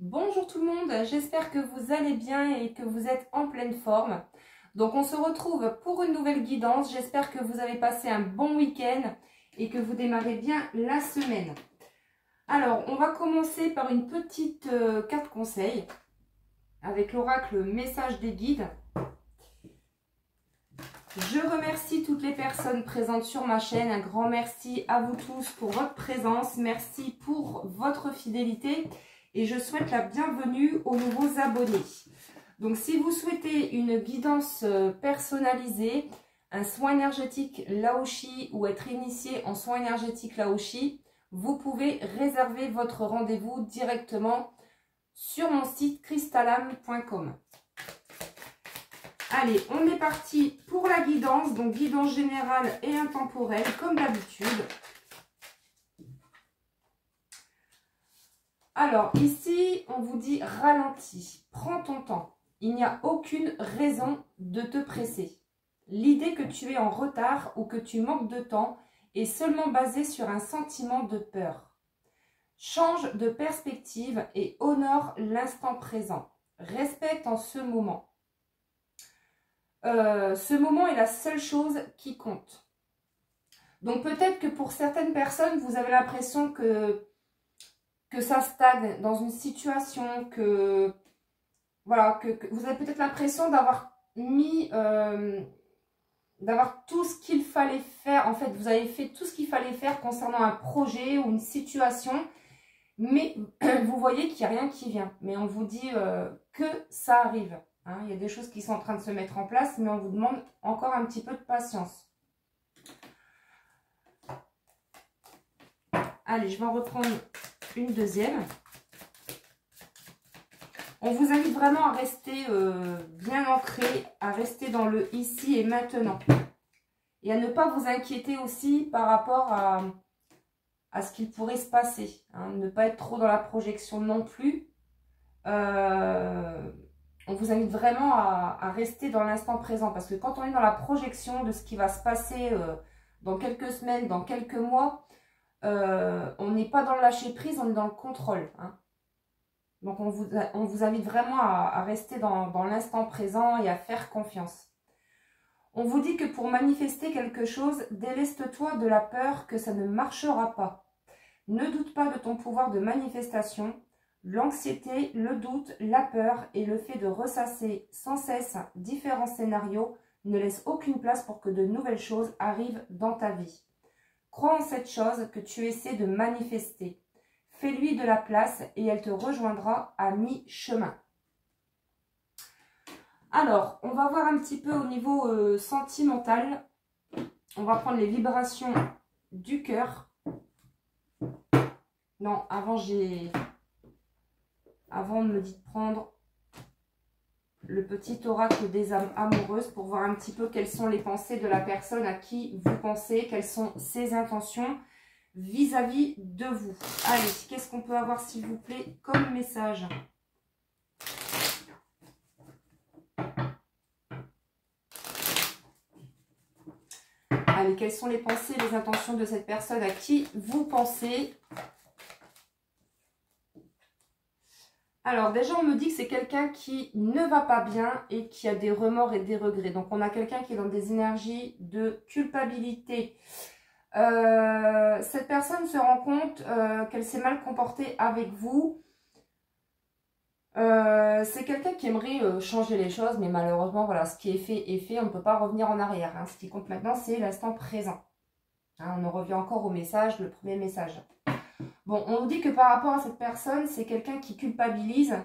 Bonjour tout le monde, j'espère que vous allez bien et que vous êtes en pleine forme. Donc on se retrouve pour une nouvelle guidance. J'espère que vous avez passé un bon week-end et que vous démarrez bien la semaine. Alors on va commencer par une petite carte conseil avec l'oracle message des guides. Je remercie toutes les personnes présentes sur ma chaîne. Un grand merci à vous tous pour votre présence. Merci pour votre fidélité. Et je souhaite la bienvenue aux nouveaux abonnés. Donc si vous souhaitez une guidance personnalisée, un soin énergétique Laoshi ou être initié en soin énergétique Laoshi, vous pouvez réserver votre rendez-vous directement sur mon site crystalame.com. Allez, on est parti pour la guidance, donc guidance générale et intemporelle comme d'habitude. Alors ici, on vous dit ralentis, prends ton temps. Il n'y a aucune raison de te presser. L'idée que tu es en retard ou que tu manques de temps est seulement basée sur un sentiment de peur. Change de perspective et honore l'instant présent. Respecte en ce moment. Ce moment est la seule chose qui compte. Donc peut-être que pour certaines personnes, vous avez l'impression que ça stagne dans une situation, que vous avez peut-être l'impression d'avoir mis, d'avoir tout ce qu'il fallait faire. En fait, vous avez fait tout ce qu'il fallait faire concernant un projet ou une situation, mais vous voyez qu'il n'y a rien qui vient. Mais on vous dit que ça arrive. Hein. Il y a des choses qui sont en train de se mettre en place, mais on vous demande encore un petit peu de patience. Allez, je vais en reprendre une deuxième. On vous invite vraiment à rester bien ancré, à rester dans le ici et maintenant. Et à ne pas vous inquiéter aussi par rapport à ce qu'il pourrait se passer. Hein. Ne pas être trop dans la projection non plus. On vous invite vraiment à rester dans l'instant présent. Parce que quand on est dans la projection de ce qui va se passer dans quelques semaines, dans quelques mois, on n'est pas dans le lâcher prise, on est dans le contrôle. Hein. Donc on vous invite vraiment à rester dans l'instant présent et à faire confiance. On vous dit que pour manifester quelque chose, déleste-toi de la peur que ça ne marchera pas. Ne doute pas de ton pouvoir de manifestation. L'anxiété, le doute, la peur et le fait de ressasser sans cesse différents scénarios ne laissent aucune place pour que de nouvelles choses arrivent dans ta vie. Crois en cette chose que tu essaies de manifester. Fais-lui de la place et elle te rejoindra à mi-chemin. Alors, on va voir un petit peu au niveau sentimental. On va prendre les vibrations du cœur. Non, avant on me dit de prendre le petit oracle des âmes amoureuses pour voir un petit peu quelles sont les pensées de la personne à qui vous pensez, quelles sont ses intentions vis-à-vis de vous. Allez, qu'est-ce qu'on peut avoir s'il vous plaît comme message? Allez, quelles sont les pensées, les intentions de cette personne à qui vous pensez? Alors déjà, on me dit que c'est quelqu'un qui ne va pas bien et qui a des remords et des regrets. Donc on a quelqu'un qui est dans des énergies de culpabilité. Cette personne se rend compte qu'elle s'est mal comportée avec vous. C'est quelqu'un qui aimerait changer les choses, mais malheureusement, voilà, ce qui est fait, on ne peut pas revenir en arrière. Hein. Ce qui compte maintenant, c'est l'instant présent. Hein, on en revient encore au message, le premier message. Bon, on nous dit que par rapport à cette personne, c'est quelqu'un qui culpabilise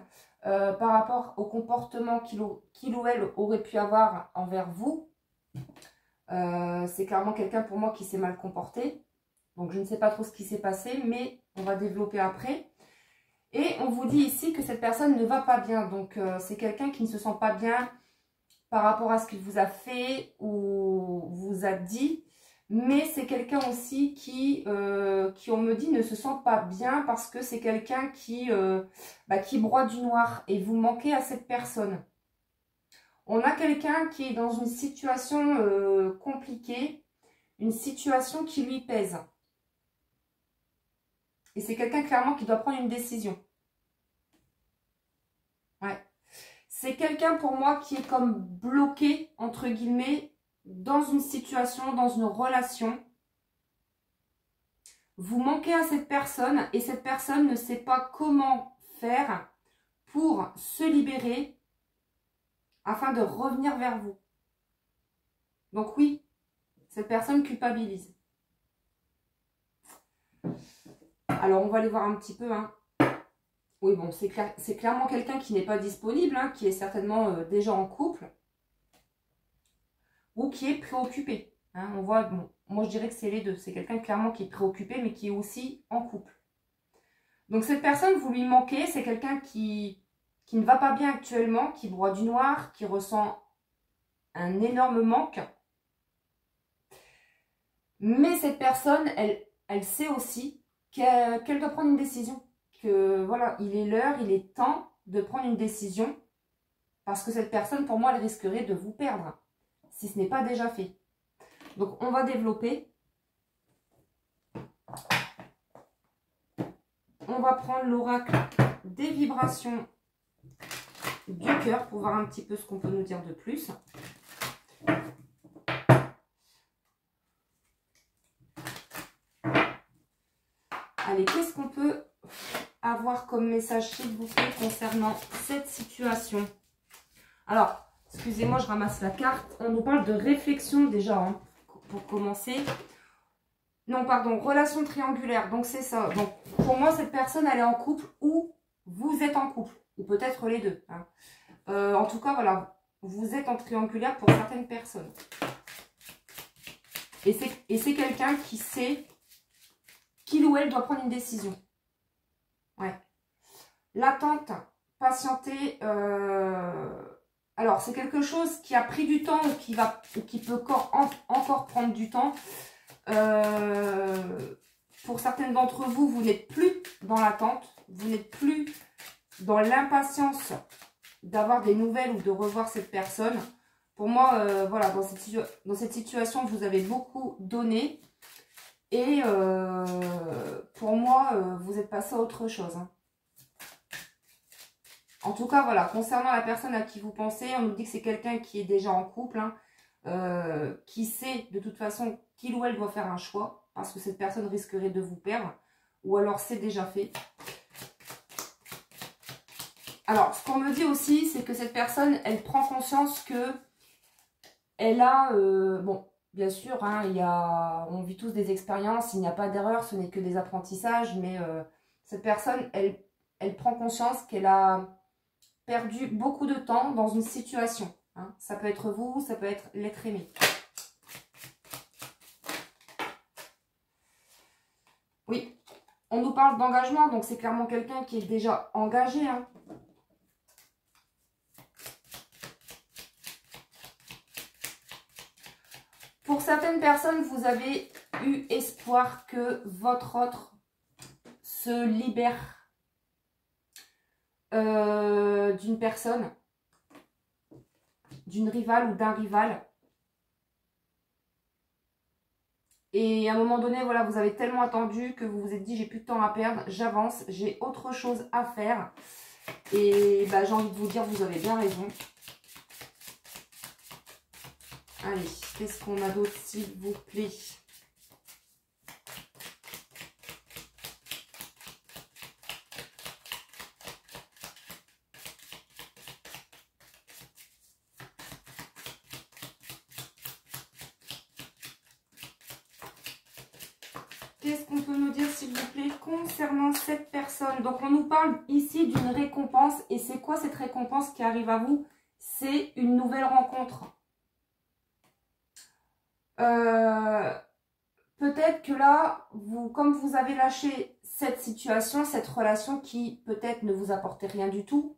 par rapport au comportement qu'il ou elle aurait pu avoir envers vous. C'est clairement quelqu'un pour moi qui s'est mal comporté. Donc je ne sais pas trop ce qui s'est passé, mais on va développer après. Et on vous dit ici que cette personne ne va pas bien. Donc c'est quelqu'un qui ne se sent pas bien par rapport à ce qu'il vous a fait ou vous a dit. Mais c'est quelqu'un aussi qui, on me dit, ne se sent pas bien parce que c'est quelqu'un qui broie du noir. Et vous manquez à cette personne. On a quelqu'un qui est dans une situation compliquée, une situation qui lui pèse. Et c'est quelqu'un clairement qui doit prendre une décision. C'est quelqu'un pour moi qui est comme bloqué, entre guillemets, dans une situation, dans une relation. Vous manquez à cette personne et cette personne ne sait pas comment faire pour se libérer afin de revenir vers vous. Donc oui, cette personne culpabilise. Alors on va aller voir un petit peu. Hein. Oui, bon, c'est clairement quelqu'un qui n'est pas disponible, hein, qui est certainement déjà en couple ou qui est préoccupé. Hein. On voit, bon, moi je dirais que c'est les deux. C'est quelqu'un clairement qui est préoccupé mais qui est aussi en couple. Donc cette personne, vous lui manquez, c'est quelqu'un qui ne va pas bien actuellement, qui broie du noir, qui ressent un énorme manque. Mais cette personne, elle sait aussi qu'elle doit prendre une décision. Que voilà, il est l'heure, il est temps de prendre une décision. Parce que cette personne, pour moi, elle risquerait de vous perdre. Si ce n'est pas déjà fait. Donc, on va développer. On va prendre l'oracle des vibrations du cœur pour voir un petit peu ce qu'on peut nous dire de plus. Allez, qu'est-ce qu'on peut avoir comme message, s'il vous plaît, concernant cette situation? Alors, excusez-moi, je ramasse la carte. On nous parle de réflexion déjà, hein, pour commencer. Non, pardon, relation triangulaire. Donc, c'est ça. Donc, pour moi, cette personne, elle est en couple ou vous êtes en couple. Ou peut-être les deux. Hein. En tout cas, voilà. Vous êtes en triangulaire pour certaines personnes. Et c'est quelqu'un qui sait qu'il ou elle doit prendre une décision. Ouais. L'attente, patienter. Alors, c'est quelque chose qui a pris du temps ou qui peut encore prendre du temps. Pour certaines d'entre vous, vous n'êtes plus dans l'attente. Vous n'êtes plus dans l'impatience d'avoir des nouvelles ou de revoir cette personne. Pour moi, voilà, dans cette situation, vous avez beaucoup donné. Et pour moi, vous êtes passé à autre chose. Hein. En tout cas, voilà, concernant la personne à qui vous pensez, on nous dit que c'est quelqu'un qui est déjà en couple, hein, qui sait de toute façon qu'il ou elle doit faire un choix, parce que cette personne risquerait de vous perdre, ou alors c'est déjà fait. Alors, ce qu'on me dit aussi, c'est que cette personne, elle prend conscience que elle a, bon, bien sûr, hein, on vit tous des expériences, il n'y a pas d'erreur, ce n'est que des apprentissages, mais cette personne, elle prend conscience qu'elle a perdu beaucoup de temps dans une situation. Hein. Ça peut être vous, ça peut être l'être aimé. Oui, on nous parle d'engagement, donc c'est clairement quelqu'un qui est déjà engagé. Hein. Pour certaines personnes, vous avez eu espoir que votre autre se libère d'une personne, d'une rivale ou d'un rival. Et à un moment donné, voilà, vous avez tellement attendu que vous vous êtes dit, j'ai plus de temps à perdre, j'avance, j'ai autre chose à faire. Et bah, j'ai envie de vous dire, vous avez bien raison. Allez, qu'est-ce qu'on a d'autre, s'il vous plaît? Qu'est-ce qu'on peut nous dire, s'il vous plaît, concernant cette personne? Donc, on nous parle ici d'une récompense. Et c'est quoi cette récompense qui arrive à vous? C'est une nouvelle rencontre. Peut-être que là, comme vous avez lâché cette situation, cette relation qui peut-être ne vous apportait rien du tout,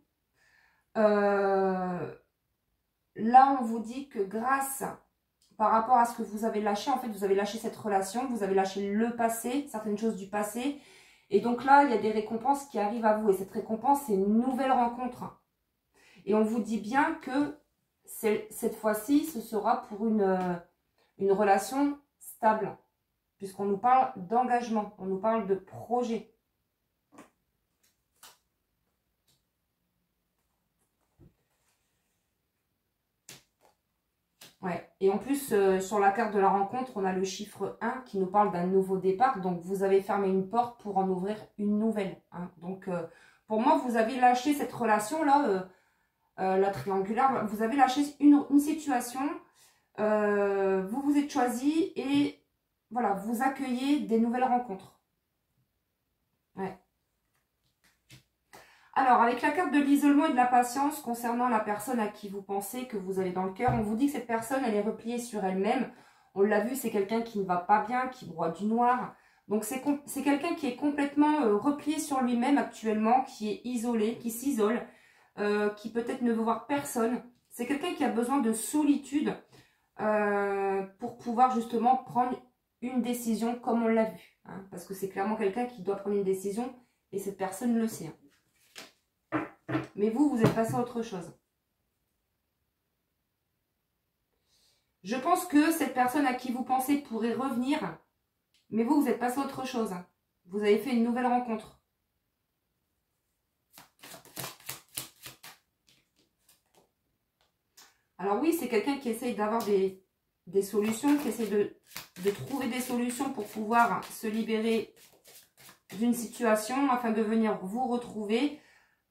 là, on vous dit que grâce, par rapport à ce que vous avez lâché, en fait, vous avez lâché cette relation, vous avez lâché le passé, certaines choses du passé. Et donc là, il y a des récompenses qui arrivent à vous. Et cette récompense, c'est une nouvelle rencontre. Et on vous dit bien que cette fois-ci, ce sera pour une relation stable. Puisqu'on nous parle d'engagement, on nous parle de projet. Et en plus, sur la carte de la rencontre, on a le chiffre 1 qui nous parle d'un nouveau départ. Donc, vous avez fermé une porte pour en ouvrir une nouvelle. Hein. Donc, pour moi, vous avez lâché cette relation-là, la triangulaire. Vous avez lâché une situation. Vous vous êtes choisi et voilà, vous accueillez des nouvelles rencontres. Ouais. Alors, avec la carte de l'isolement et de la patience, concernant la personne à qui vous pensez, que vous avez dans le cœur, on vous dit que cette personne, elle est repliée sur elle-même. On l'a vu, c'est quelqu'un qui ne va pas bien, qui broie du noir. Donc, c'est quelqu'un qui est complètement replié sur lui-même actuellement, qui est isolé, qui s'isole, qui peut-être ne veut voir personne. C'est quelqu'un qui a besoin de solitude pour pouvoir justement prendre une décision comme on l'a vu. Hein, parce que c'est clairement quelqu'un qui doit prendre une décision et cette personne le sait. Hein. Mais vous, vous êtes passé à autre chose. Je pense que cette personne à qui vous pensez pourrait revenir, mais vous, vous êtes passé à autre chose. Vous avez fait une nouvelle rencontre. Alors oui, c'est quelqu'un qui essaye d'avoir des solutions, qui essaie de trouver des solutions pour pouvoir se libérer d'une situation afin de venir vous retrouver.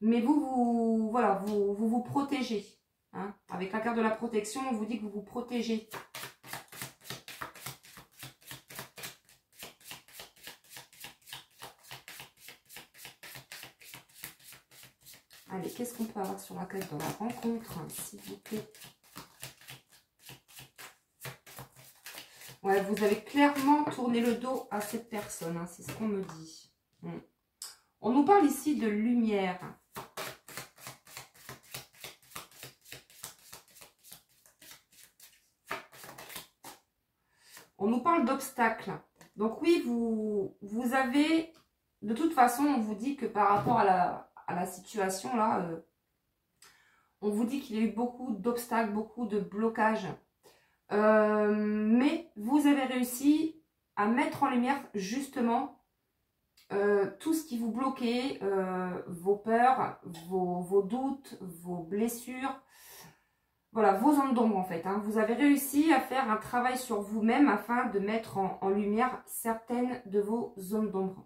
Mais voilà, vous protégez. Hein. Avec la carte de la protection, on vous dit que vous vous protégez. Allez, qu'est-ce qu'on peut avoir sur la carte de la rencontre, hein, s'il vous plaît? Ouais, vous avez clairement tourné le dos à cette personne, hein, c'est ce qu'on me dit. On nous parle ici de lumière. On nous parle d'obstacles. Donc oui, vous avez... De toute façon, on vous dit que par rapport à la situation là, on vous dit qu'il y a eu beaucoup d'obstacles, beaucoup de blocages. Mais vous avez réussi à mettre en lumière justement tout ce qui vous bloquait, vos peurs, vos doutes, vos blessures. Voilà, vos zones d'ombre en fait. Hein. Vous avez réussi à faire un travail sur vous-même afin de mettre en lumière certaines de vos zones d'ombre.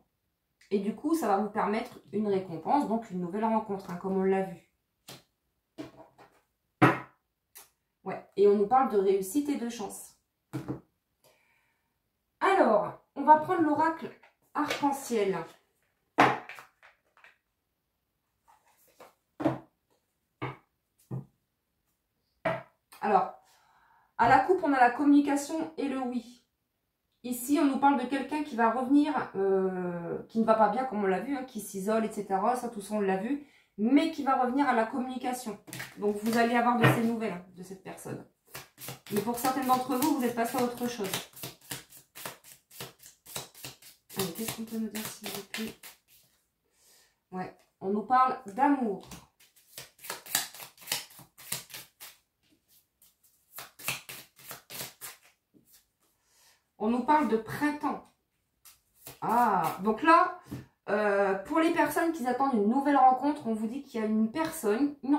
Et du coup, ça va vous permettre une récompense, donc une nouvelle rencontre, hein, comme on l'a vu. Ouais, et on nous parle de réussite et de chance. Alors, on va prendre l'oracle arc-en-ciel. Alors, à la coupe, on a la communication et le oui. Ici, on nous parle de quelqu'un qui va revenir, qui ne va pas bien, comme on l'a vu, hein, qui s'isole, etc. Ça, tout ça, on l'a vu. Mais qui va revenir à la communication. Donc, vous allez avoir de ces nouvelles, hein, de cette personne. Mais pour certaines d'entre vous, vous êtes passé à autre chose. Allez, qu'est-ce qu'on peut nous dire, s'il vous plaît? Ouais, on nous parle d'amour. On nous parle de printemps. Ah, donc là, pour les personnes qui attendent une nouvelle rencontre, on vous dit qu'il y a une personne, une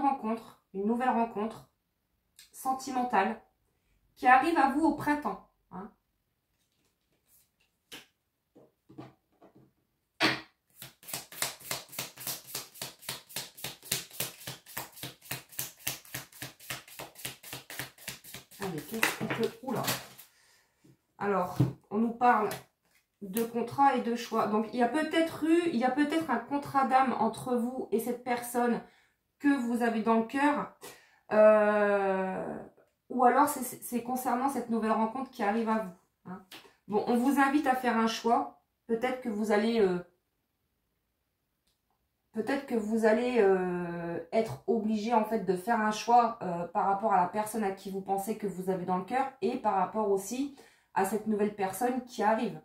nouvelle rencontre sentimentale qui arrive à vous au printemps. Hein. Allez, qu'est-ce qu'on peut... Oula. Alors, on nous parle de contrat et de choix. Donc, il y a peut-être un contrat d'âme entre vous et cette personne que vous avez dans le cœur. Ou alors, c'est concernant cette nouvelle rencontre qui arrive à vous. Hein. Bon, on vous invite à faire un choix. Peut-être que vous allez... être obligé en fait de faire un choix par rapport à la personne à qui vous pensez que vous avez dans le cœur et par rapport aussi à cette nouvelle personne qui arrive.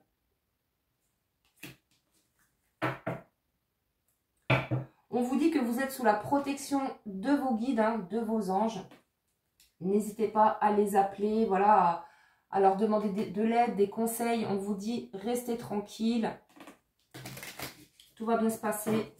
On vous dit que vous êtes sous la protection de vos guides, hein, de vos anges. N'hésitez pas à les appeler, voilà, à leur demander de l'aide, des conseils. On vous dit restez tranquille. Tout va bien se passer.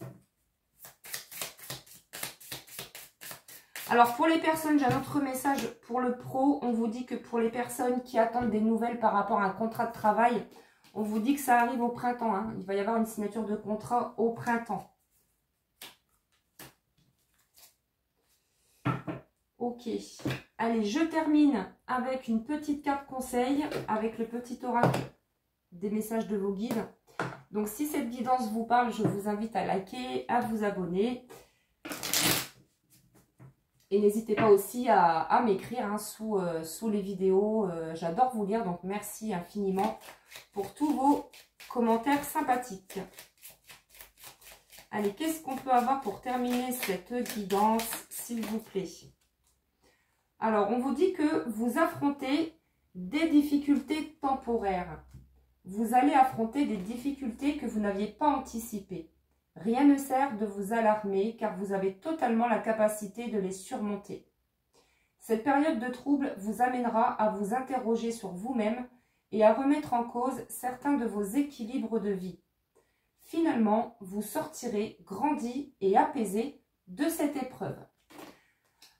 Alors, pour les personnes, j'ai un autre message pour le pro. On vous dit que pour les personnes qui attendent des nouvelles par rapport à un contrat de travail, on vous dit que ça arrive au printemps. Hein. Il va y avoir une signature de contrat au printemps. Ok. Allez, je termine avec une petite carte conseil, avec le petit oracle des messages de vos guides. Donc, si cette guidance vous parle, je vous invite à liker, à vous abonner. Et n'hésitez pas aussi à m'écrire hein, sous les vidéos. J'adore vous lire, donc merci infiniment pour tous vos commentaires sympathiques. Allez, qu'est-ce qu'on peut avoir pour terminer cette guidance, s'il vous plaît? Alors, on vous dit que vous affrontez des difficultés temporaires. Vous allez affronter des difficultés que vous n'aviez pas anticipées. Rien ne sert de vous alarmer car vous avez totalement la capacité de les surmonter. Cette période de trouble vous amènera à vous interroger sur vous-même et à remettre en cause certains de vos équilibres de vie. Finalement, vous sortirez grandi et apaisé de cette épreuve.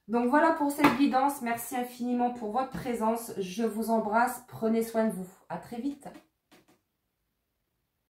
Donc voilà pour cette guidance. Merci infiniment pour votre présence. Je vous embrasse. Prenez soin de vous. À très vite.